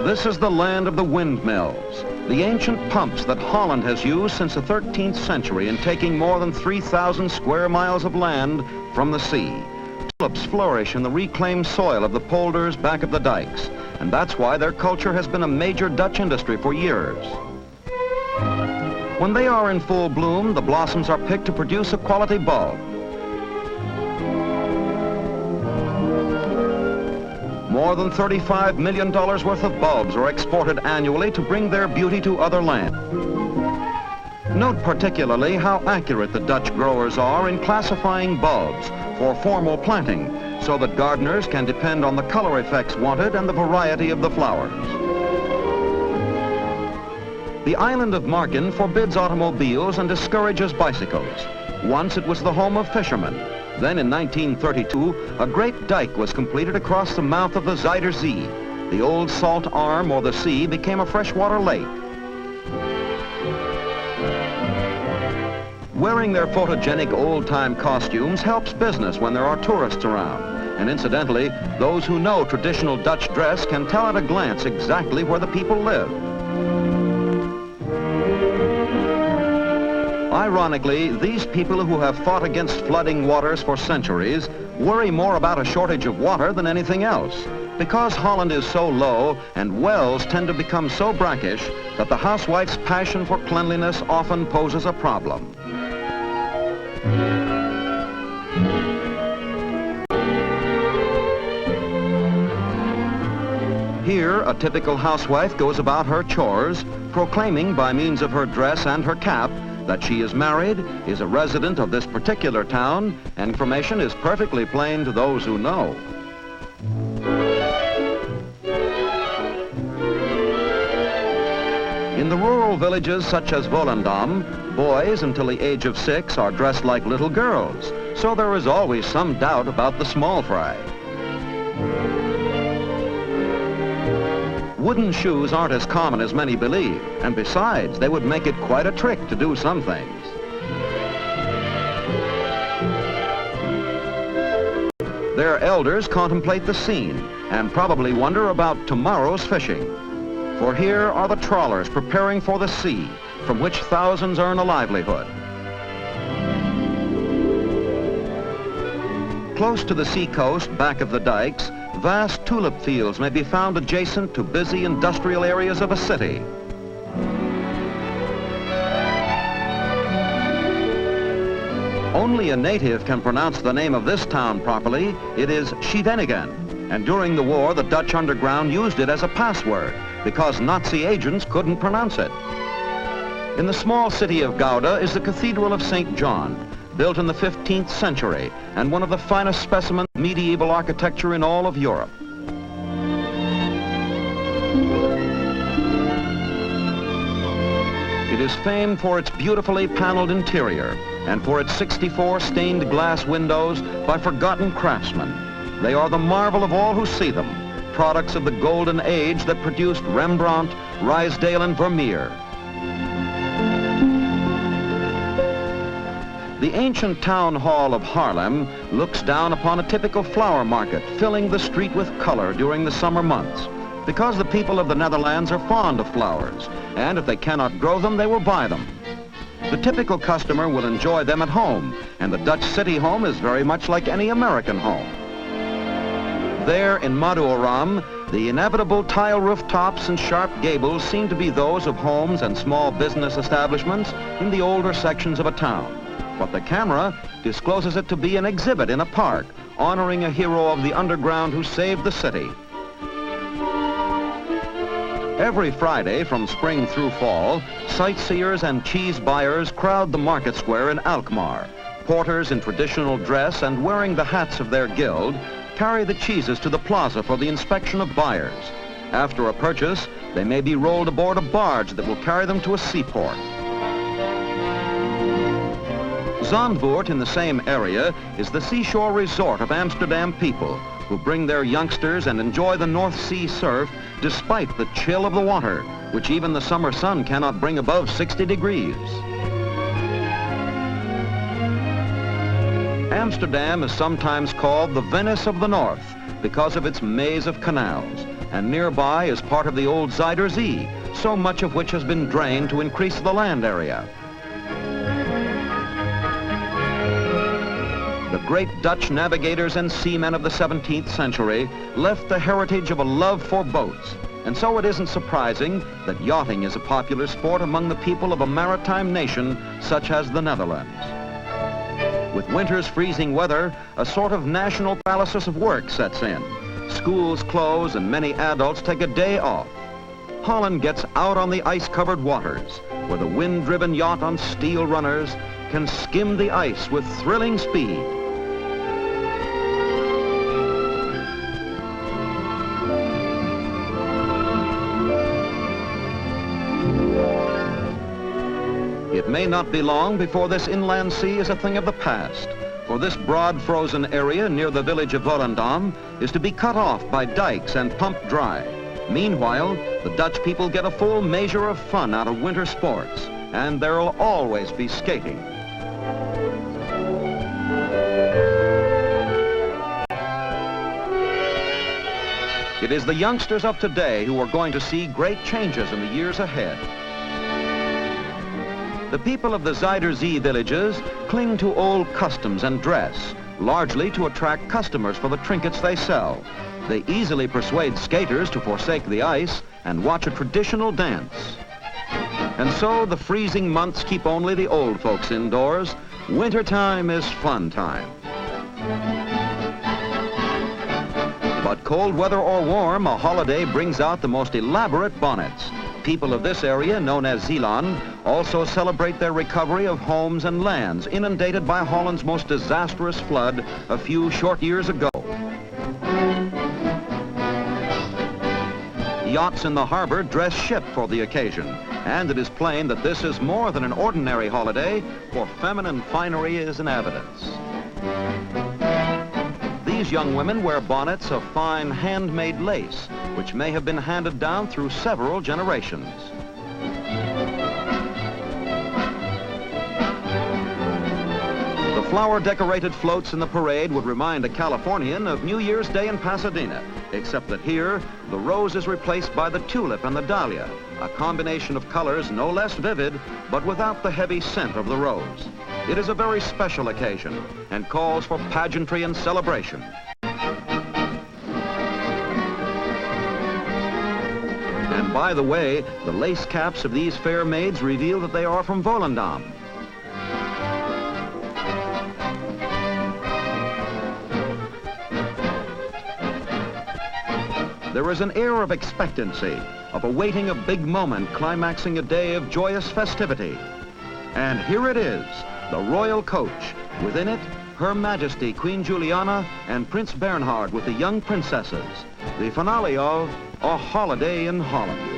This is the land of the windmills, the ancient pumps that Holland has used since the 13th century in taking more than 3,000 square miles of land from the sea. Tulips flourish in the reclaimed soil of the polders back of the dikes, and that's why their culture has been a major Dutch industry for years. When they are in full bloom, the blossoms are picked to produce a quality bulb. More than $35 million worth of bulbs are exported annually to bring their beauty to other lands. Note particularly how accurate the Dutch growers are in classifying bulbs for formal planting, so that gardeners can depend on the color effects wanted and the variety of the flowers. The island of Marken forbids automobiles and discourages bicycles. Once it was the home of fishermen. Then in 1932, a great dike was completed across the mouth of the Zuider Zee. The old salt arm or the sea became a freshwater lake. Wearing their photogenic old-time costumes helps business when there are tourists around. And incidentally, those who know traditional Dutch dress can tell at a glance exactly where the people live. Ironically, these people who have fought against flooding waters for centuries worry more about a shortage of water than anything else. Because Holland is so low and wells tend to become so brackish that the housewife's passion for cleanliness often poses a problem. Here, a typical housewife goes about her chores, proclaiming by means of her dress and her cap that she is married, is a resident of this particular town, and information is perfectly plain to those who know. In the rural villages such as Volendam, boys until the age of 6 are dressed like little girls, so there is always some doubt about the small fry. Wooden shoes aren't as common as many believe, and besides, they would make it quite a trick to do some things. Their elders contemplate the scene and probably wonder about tomorrow's fishing. For here are the trawlers preparing for the sea, from which thousands earn a livelihood. Close to the seacoast, back of the dikes, vast tulip fields may be found adjacent to busy industrial areas of a city. Only a native can pronounce the name of this town properly. It is Scheveningen, and during the war the Dutch underground used it as a password because Nazi agents couldn't pronounce it. In the small city of Gouda is the Cathedral of St. John, built in the 15th century and one of the finest specimens of medieval architecture in all of Europe. It is famed for its beautifully paneled interior and for its 64 stained glass windows by forgotten craftsmen. They are the marvel of all who see them, products of the golden age that produced Rembrandt, Ruysdael, and Vermeer. The ancient town hall of Haarlem looks down upon a typical flower market, filling the street with color during the summer months. Because the people of the Netherlands are fond of flowers, and if they cannot grow them, they will buy them. The typical customer will enjoy them at home, and the Dutch city home is very much like any American home. There in Maduoram, the inevitable tile rooftops and sharp gables seem to be those of homes and small business establishments in the older sections of a town. But the camera discloses it to be an exhibit in a park, honoring a hero of the underground who saved the city. Every Friday from spring through fall, sightseers and cheese buyers crowd the market square in Alkmaar. Porters in traditional dress and wearing the hats of their guild carry the cheeses to the plaza for the inspection of buyers. After a purchase, they may be rolled aboard a barge that will carry them to a seaport. Zandvoort, in the same area, is the seashore resort of Amsterdam people who bring their youngsters and enjoy the North Sea surf despite the chill of the water, which even the summer sun cannot bring above 60 degrees. Amsterdam is sometimes called the Venice of the North because of its maze of canals, and nearby is part of the old Zuider Zee, so much of which has been drained to increase the land area. The great Dutch navigators and seamen of the 17th century left the heritage of a love for boats, and so it isn't surprising that yachting is a popular sport among the people of a maritime nation such as the Netherlands. With winter's freezing weather, a sort of national paralysis of work sets in. Schools close and many adults take a day off. Holland gets out on the ice-covered waters, where the wind-driven yacht on steel runners can skim the ice with thrilling speed. It may not be long before this inland sea is a thing of the past, for this broad frozen area near the village of Volendam is to be cut off by dikes and pumped dry. Meanwhile, the Dutch people get a full measure of fun out of winter sports, and there'll always be skating. It is the youngsters of today who are going to see great changes in the years ahead. The people of the Zuider Zee villages cling to old customs and dress, largely to attract customers for the trinkets they sell. They easily persuade skaters to forsake the ice and watch a traditional dance. And so the freezing months keep only the old folks indoors. Wintertime is fun time. But cold weather or warm, a holiday brings out the most elaborate bonnets. People of this area, known as Zeeland, also celebrate their recovery of homes and lands inundated by Holland's most disastrous flood a few short years ago. Yachts in the harbor dress ship for the occasion, and it is plain that this is more than an ordinary holiday, for feminine finery is in evidence. These young women wear bonnets of fine handmade lace, which may have been handed down through several generations. The flower-decorated floats in the parade would remind a Californian of New Year's Day in Pasadena, except that here, the rose is replaced by the tulip and the dahlia, a combination of colors no less vivid, but without the heavy scent of the rose. It is a very special occasion and calls for pageantry and celebration. And by the way, the lace caps of these fair maids reveal that they are from Volendam. There is an air of expectancy, of awaiting a big moment climaxing a day of joyous festivity. And here it is, the royal coach. Within it, Her Majesty Queen Juliana and Prince Bernhard with the young princesses. The finale of A Holiday in Holland.